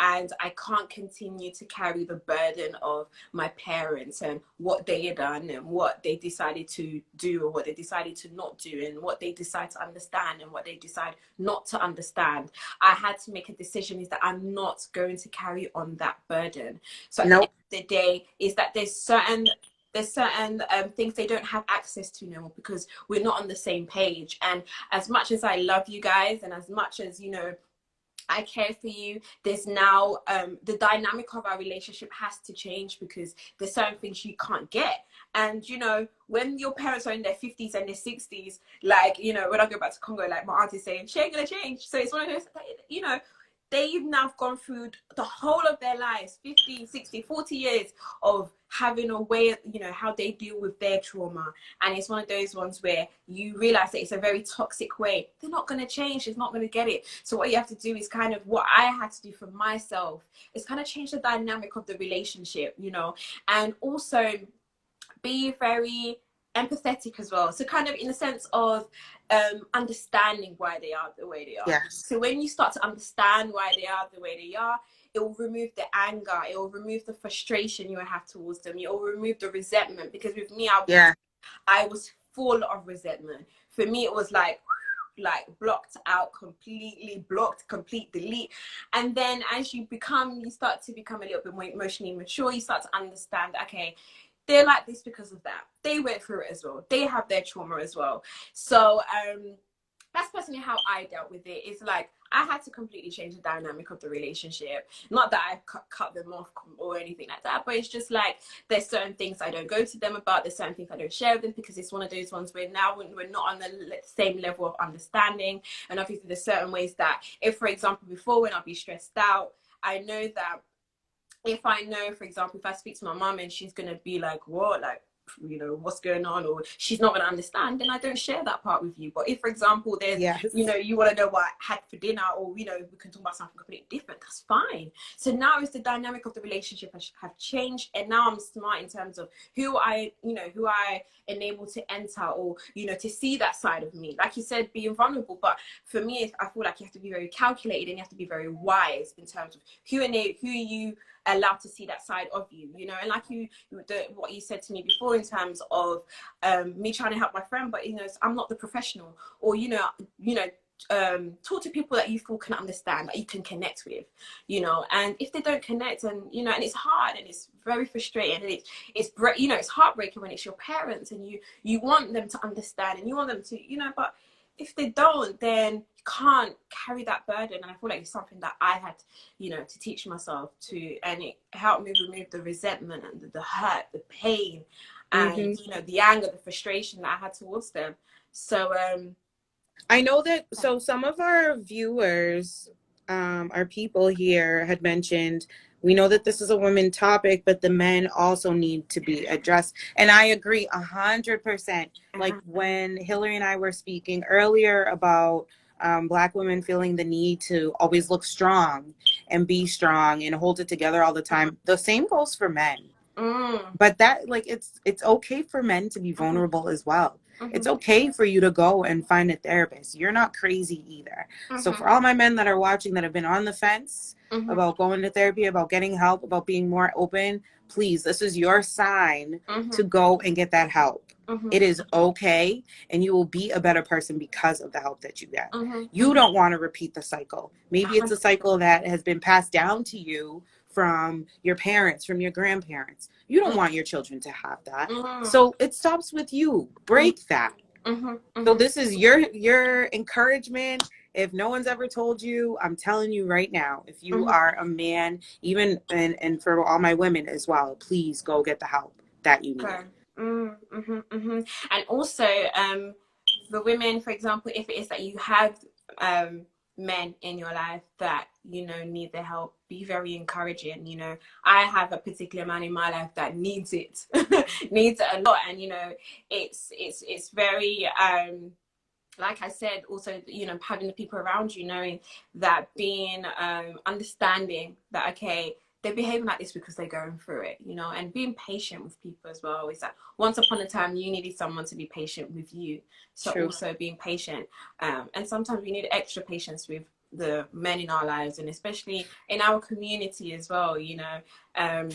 and I can't continue to carry the burden of my parents and what they had done and what they decided to do or what they decided to not do and what they decide to understand and what they decide not to understand. I had to make a decision, is that I'm not going to carry on that burden. So at the end Nope. of the day, is that there's certain things they don't have access to no more, because we're not on the same page. And as much as I love you guys, and as much as I care for you, there's now the dynamic of our relationship has to change, because there's certain things you can't get. And when your parents are in their 50s and their 60s, like, when I go back to Congo, like, my aunt is saying, she ain't gonna change. So it's one of those, they've now gone through the whole of their lives, 50, 60, 40 years of having a way, how they deal with their trauma. And it's one of those ones where you realize that it's a very toxic way. They're not going to change. They're not going to get it. So what you have to do is kind of, what I had to do for myself is kind of change the dynamic of the relationship, and also be very empathetic as well. So kind of in the sense of understanding why they are the way they are. Yes. So when you start to understand why they are the way they are, it will remove the anger, it will remove the frustration you have towards them, it will remove the resentment. Because with me, Yeah. I was full of resentment. For me, it was like blocked out completely, blocked, complete delete. And then as you start to become a little bit more emotionally mature, you start to understand, okay, they're like this because of that. They went through it as well. They have their trauma as well. So that's personally how I dealt with it. It's like I had to completely change the dynamic of the relationship. Not that I cut them off or anything like that, but it's just like there's certain things I don't go to them about. There's certain things I don't share with them, because it's one of those ones where now we're not on the same level of understanding. And obviously there's certain ways that, if, for example, before, when I'll be stressed out, I know that if I know, for example, if I speak to my mom and she's going to be like, what, like, what's going on, or she's not going to understand, then I don't share that part with you. But if, for example, there's, Yes. you want to know what I had for dinner, or, we can talk about something completely different, that's fine. So now it's the dynamic of the relationship have changed. And now I'm smart in terms of who I enable to enter, or, to see that side of me. Like you said, being vulnerable. But for me, I feel like you have to be very calculated, and you have to be very wise in terms of who you allowed to see that side of you, you know. And like what you said to me before in terms of me trying to help my friend, but you know, I'm not the professional, or talk to people that you feel can understand, that you can connect with, you know. And if they don't connect, and you know, and it's hard and it's very frustrating, and it's heartbreaking when it's your parents, and you want them to understand and you want them to, you know, but if they don't, then you can't carry that burden. And I feel like it's something that I had, you know, to teach myself to, and it helped me remove the resentment and the hurt, the pain, and Mm-hmm. you know, the anger, the frustration that I had towards them. So I know that, so some of our viewers, our people here had mentioned, we know that this is a women topic, but the men also need to be addressed. And I agree 100%. Like when Hillary and I were speaking earlier about Black women feeling the need to always look strong and be strong and hold it together all the time, the same goes for men. But that, like, it's okay for men to be vulnerable as well. It's okay for you to go and find a therapist. You're not crazy either. So for all my men that are watching that have been on the fence about going to therapy, about getting help, about being more open, please, this is your sign to go and get that help. It is okay, and you will be a better person because of the help that you get. You don't want to repeat the cycle. Maybe it's a cycle that has been passed down to you from your parents, from your grandparents. You don't want your children to have that. So it stops with you. Break that. So this is your encouragement. If no one's ever told you, I'm telling you right now, if you are a man, even and for all my women as well, please go get the help that you need. Okay. And also, the women, for example, if it is that you have men in your life that, you know, need the help, be very encouraging. You know, I have a particular man in my life that needs it, needs it a lot. And, you know, it's very, like I said, also, you know, having the people around you, knowing that, being understanding that, okay, they're behaving like this because they're going through it, you know, and being patient with people as well. Is that once upon a time you needed someone to be patient with you, so True. also being patient, and sometimes we need extra patience with the men in our lives, and especially in our community as well, you know.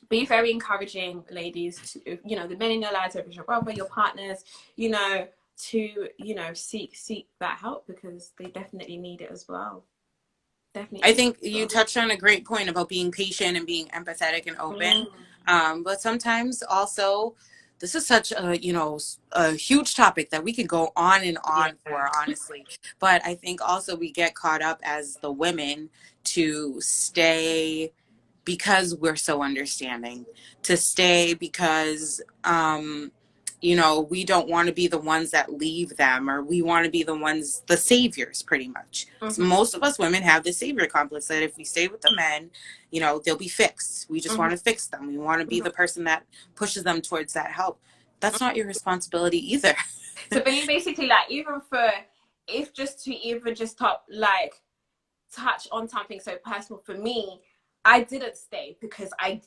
Be very encouraging, ladies, to, you know, the men in your lives, your brother, your partners, you know, to, you know, seek that help, because they definitely need it as well. Definitely. I think you touched on a great point about being patient and being empathetic and open. But sometimes also, this is such a, you know, a huge topic that we could go on and on for, honestly. But I think also we get caught up as the women to stay because we're so understanding, to stay because, you know, we don't want to be the ones that leave them, or we want to be the ones, the saviors, pretty much. So most of us women have the savior complex that if we stay with the men, you know, they'll be fixed. We just want to fix them. We want to be the person that pushes them towards that help. That's not your responsibility either. So basically, like, even for, if just to even just top, like, touch on something so personal for me, I didn't stay because I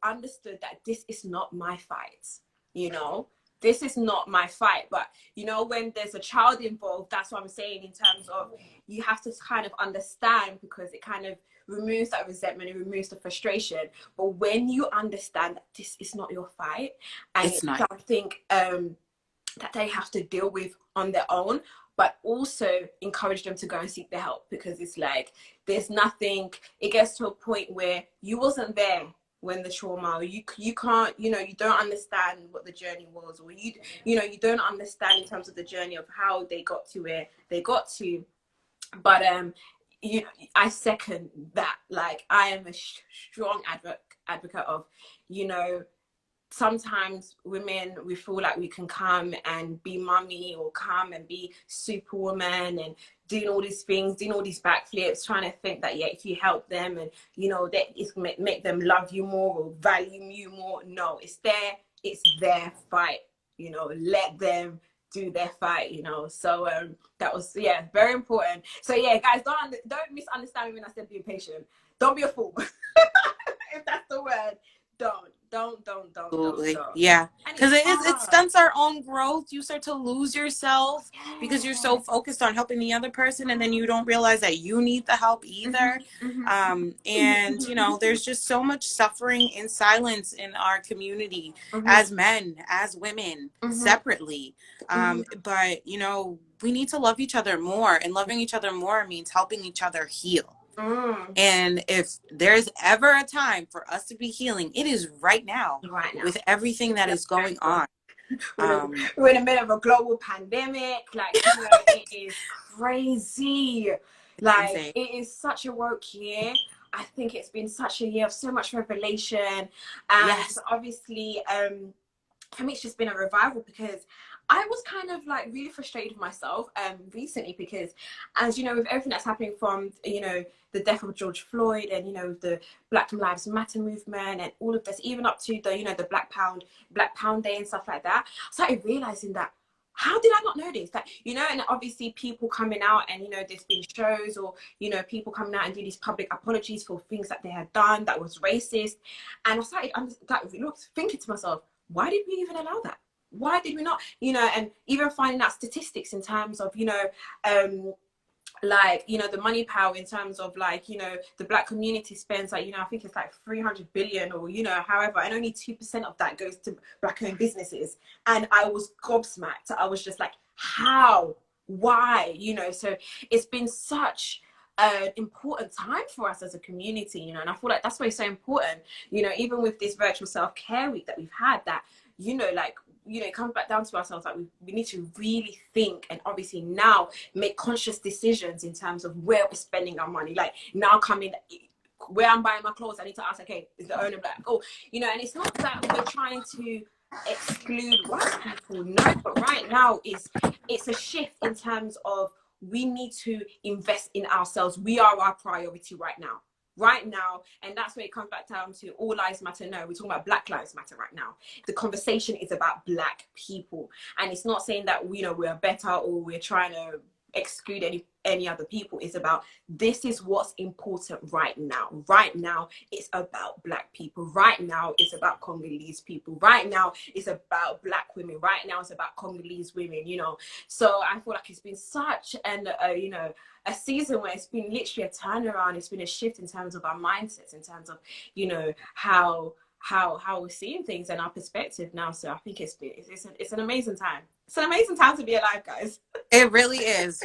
understood that this is not my fight, you know. This is not my fight. But you know, when there's a child involved, that's what I'm saying, in terms of, you have to kind of understand, because it kind of removes that resentment, it removes the frustration. But when you understand that this is not your fight, and it's something that they have to deal with on their own, but also encourage them to go and seek the help, because it's like, there's nothing, it gets to a point where you wasn't there when the trauma, or you can't, you know, you don't understand what the journey was, or you know, you don't understand in terms of the journey of how they got to where they got to. But you know, I second that. Like, I am a strong advocate of, you know, sometimes women, we feel like we can come and be mummy, or come and be superwoman, and doing all these things, doing all these backflips, trying to think that, yeah, if you help them, and you know, that it's make them love you more or value you more. No, it's their fight, you know. Let them do their fight, you know. So that was, yeah, very important. So yeah, guys, don't misunderstand me when I said being patient. Don't be a fool. If that's the word, don't. Absolutely. don't. Yeah. And Because it's it hard. stunts our own growth. You start to lose yourself because you're so Yeah. focused on helping the other person, and then you don't realize that you need the help Mhm, either. mhm, And, you know, mhm, there's just so much suffering in silence in our community mhm, as men, as women, mhm, separately. mhm. But, you know, we need to love each other more, and loving each other more means helping each other heal. Mm. And if there's ever a time for us to be healing, it is right now Right now. with everything that is going on. Um, We're in the middle of a global pandemic. Like, you know, it is crazy. it's Like, insane. it is such a woke year. I think it's been such a year of so much revelation. And Yes. obviously, for me, it's just been a revival because I was kind of like really frustrated with myself recently because, as you know, with everything that's happening from, you know, the death of George Floyd and, you know, the Black Lives Matter movement and all of this, even up to the, you know, the Black Pound Day and stuff like that, I started realizing that how did I not know this? That, you know, and obviously people coming out and, you know, there's been shows or, you know, people coming out and do these public apologies for things that they had done that was racist. And I started thinking to myself, why did we even allow that? Why did we not? You know, and even finding out statistics in terms of, you know, like, you know, the money power in terms of like, you know, the Black community spends like, you know, I think it's like 300 billion or, you know, however, and only 2% of that goes to Black owned businesses. And I was gobsmacked. I was just like, how? Why? You know, so it's been such an important time for us as a community, you know, and I feel like that's why it's so important, you know, even with this virtual self-care week that we've had, that, you know, like, you know, it comes back down to ourselves, like we need to really think and obviously now make conscious decisions in terms of where we're spending our money. Like now coming where I'm buying my clothes, I need to ask, okay, is the owner Black? Oh, you know, and it's not that we're trying to exclude white people, no, but right now it's a shift in terms of we need to invest in ourselves. We are our priority right now, and that's where it comes back down to all lives matter. No, we're talking about Black lives matter right now. The conversation is about Black people, and it's not saying that, you know, we're better or we're trying to exclude any other people. It's about, this is what's important right now it's about Black people, right now it's about Congolese people, right now it's about Black women, right now it's about Congolese women, you know. So I feel like it's been such an you know, a season where it's been literally a turnaround. It's been a shift in terms of our mindsets, in terms of, you know, how we're seeing things and our perspective now. So I think it's an amazing time. It's an amazing time to be alive, guys. It really is.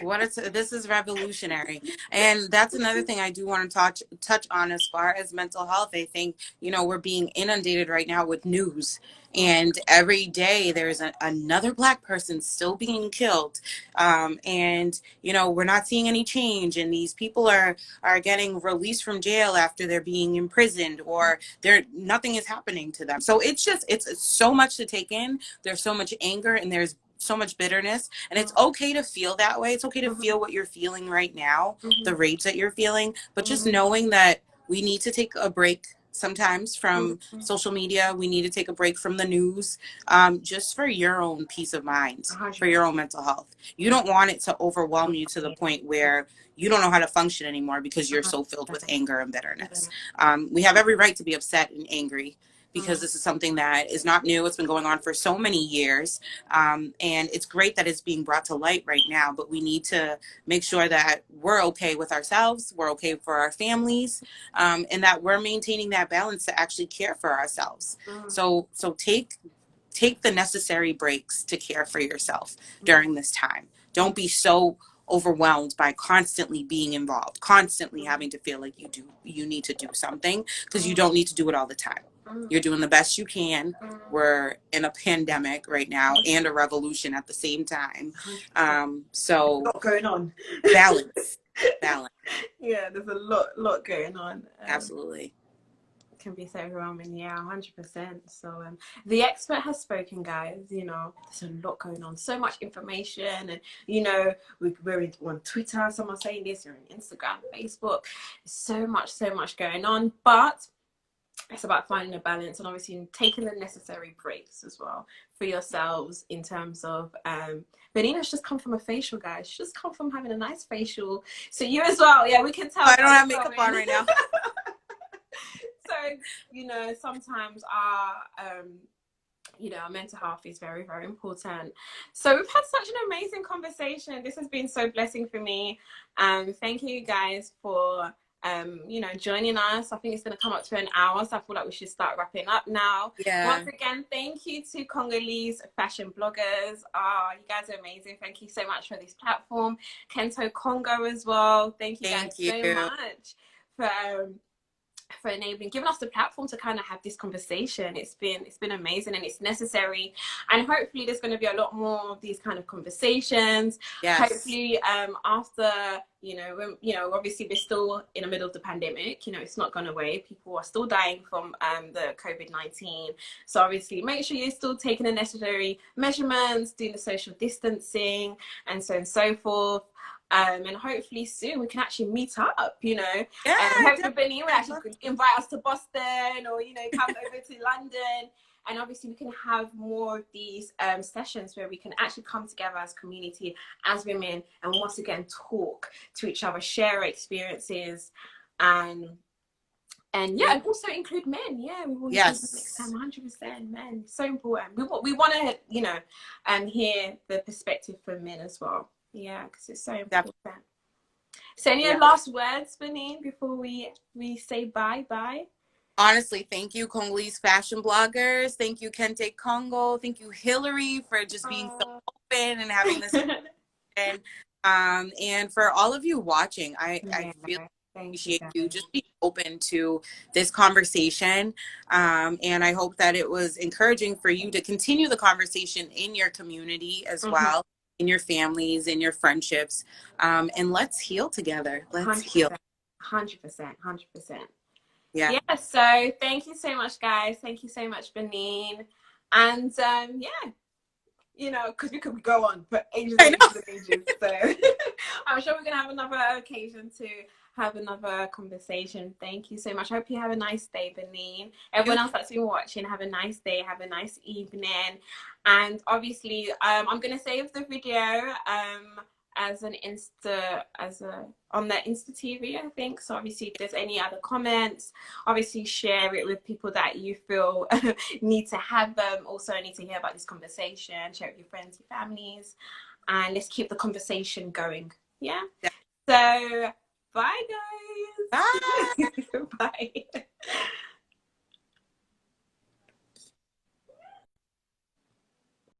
This is revolutionary. And that's another thing I do want to touch on as far as mental health. I think, you know, we're being inundated right now with news. And every day there's another Black person still being killed. And, you know, we're not seeing any change. And these people are getting released from jail after they're being imprisoned, or nothing is happening to them. So it's so much to take in. There's so much anger, and there's so much bitterness, and it's okay to feel that way. It's okay to feel what you're feeling right now, the rage that you're feeling, but just knowing that we need to take a break sometimes from social media. We need to take a break from the news, just for your own peace of mind, for your own mental health. You don't want it to overwhelm you to the point where you don't know how to function anymore because you're so filled with anger and bitterness. We have every right to be upset and angry, because this is something that is not new. It's been going on for so many years. And it's great that it's being brought to light right now, but we need to make sure that we're okay with ourselves, we're okay for our families, and that we're maintaining that balance to actually care for ourselves. So take the necessary breaks to care for yourself during this time. Don't be so overwhelmed by constantly being involved, constantly having to feel like you need to do something, because you don't need to do it all the time. You're doing the best you can. We're in a pandemic right now and a revolution at the same time. So A lot going on. balance. Balance. Yeah, there's a lot going on. Absolutely. Can be so overwhelming. Yeah, 100%. So the expert has spoken, guys. You know, there's a lot going on, so much information, and you know, we're on Twitter, someone's saying this, you're on Instagram, Facebook, so much going on, but it's about finding a balance and obviously taking the necessary breaks as well for yourselves, in terms of Benina's just come from a facial, guys. She's just come from having a nice facial. So you as well. Yeah, we can tell I that don't have you're makeup on glowing. right now. So you know, sometimes our mental health is very, very important. So we've had such an amazing conversation. This has been so blessing for me. Thank you guys for joining us. I think it's going to come up to an hour, so I feel like we should start wrapping up now. Yeah. Once again, thank you to Congolese fashion bloggers. You guys are amazing. Thank you so much for this platform. Kento Congo as well. Thank you guys Thank you. so much for enabling, giving us the platform to kind of have this conversation. It's been amazing, and it's necessary, and hopefully there's going to be a lot more of these kind of conversations. Yes. Hopefully after obviously we're still in the middle of the pandemic, it's not gone away. People are still dying from the COVID-19, so obviously make sure you're still taking the necessary measurements, doing the social distancing, and so on and so forth. And hopefully soon we can actually meet up, Yeah, hopefully Benny will actually invite us to Boston, or come over to London, and obviously we can have more of these sessions where we can actually come together as community, as women, and once again talk to each other, share our experiences, and also include men. We will include men next time. 100% men, so important. We want to hear the perspective from men as well. Because it's so important. So any last words, Benin, before we say bye? Honestly, thank you, Congolese fashion bloggers. Thank you, Kente Congo. Thank you, Hillary, for just being so open and having this. And for all of you watching, I really appreciate you just being open to this conversation. And I hope that it was encouraging for you to continue the conversation in your community as well, in your families, in your friendships. And let's heal together. Let's 100%, heal. 100%. Yeah. So thank you so much, guys. Thank you so much, Benin. And because we could go on for ages and ages. So I'm sure we're gonna have another occasion to have another conversation. Thank you so much. I hope you have a nice day, Benin. Everyone else that's been watching, have a nice day, have a nice evening. And obviously I'm gonna save the video on the Insta TV, I think. So obviously if there's any other comments, obviously share it with people that you feel need to have them, also need to hear about this conversation. Share it with your friends, your families, and let's keep the conversation going. So bye, guys. Bye. Bye.